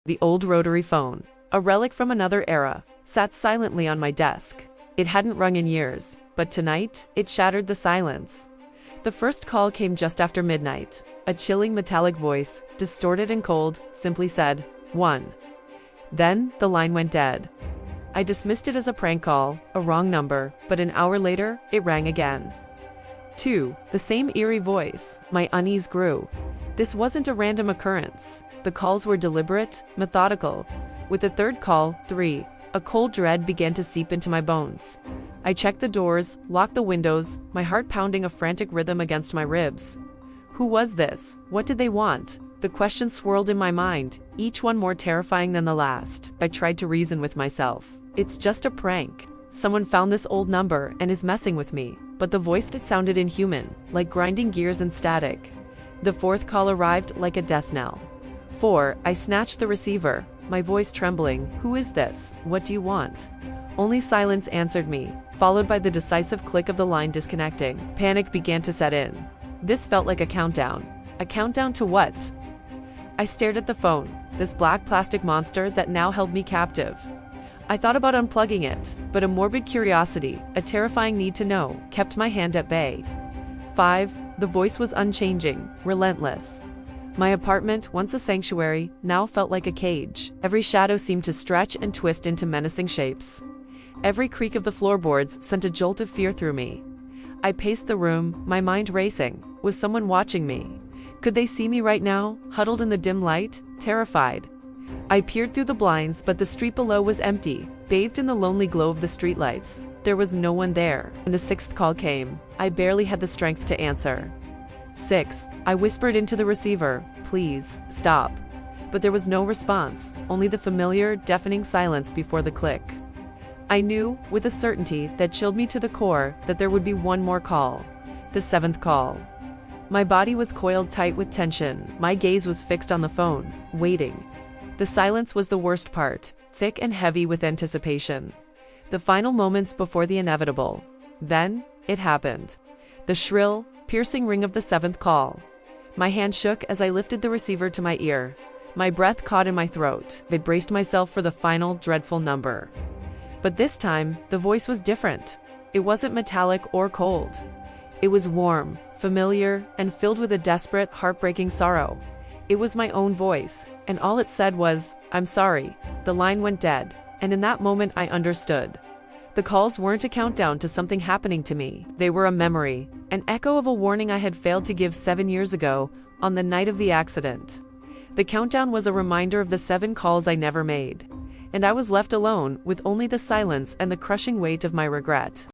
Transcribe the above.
The old rotary phone, a relic from another era, sat silently on my desk. It hadn't rung in years, but tonight, it shattered the silence. The first call came just after midnight. A chilling metallic voice, distorted and cold, simply said, "1." Then, the line went dead. I dismissed it as a prank call, a wrong number, but an hour later, it rang again. 2. The same eerie voice. My unease grew. This wasn't a random occurrence. The calls were deliberate, methodical. With the third call, 3, a cold dread began to seep into my bones. I checked the doors, locked the windows, my heart pounding a frantic rhythm against my ribs. Who was this? What did they want? The questions swirled in my mind, each one more terrifying than the last. I tried to reason with myself. It's just a prank. Someone found this old number and is messing with me. But the voice that sounded inhuman, like grinding gears and static. The fourth call arrived like a death knell. 4. I snatched the receiver, my voice trembling. Who is this? What do you want? Only silence answered me, followed by the decisive click of the line disconnecting. Panic began to set in. This felt like a countdown. A countdown to what? I stared at the phone, this black plastic monster that now held me captive. I thought about unplugging it, but a morbid curiosity, a terrifying need to know, kept my hand at bay. 5. The voice was unchanging, relentless. My apartment, once a sanctuary, now felt like a cage. Every shadow seemed to stretch and twist into menacing shapes. Every creak of the floorboards sent a jolt of fear through me. I paced the room, my mind racing. Was someone watching me? Could they see me right now, huddled in the dim light, terrified? I peered through the blinds, but the street below was empty, bathed in the lonely glow of the streetlights. There was no one there. When the sixth call came, I barely had the strength to answer. 6. I whispered into the receiver, "Please, stop." But there was no response, only the familiar, deafening silence before the click. I knew, with a certainty that chilled me to the core, that there would be one more call. The 7th call. My body was coiled tight with tension, my gaze was fixed on the phone, waiting. The silence was the worst part, thick and heavy with anticipation. The final moments before the inevitable. Then, it happened. The shrill, piercing ring of the 7th call. My hand shook as I lifted the receiver to my ear. My breath caught in my throat. I braced myself for the final, dreadful number. But this time, the voice was different. It wasn't metallic or cold. It was warm, familiar, and filled with a desperate, heartbreaking sorrow. It was my own voice, and all it said was, "I'm sorry." The line went dead, and in that moment I understood. The calls weren't a countdown to something happening to me. They were a memory, an echo of a warning I had failed to give 7 years ago, on the night of the accident. The countdown was a reminder of the 7 calls I never made. And I was left alone, with only the silence and the crushing weight of my regret.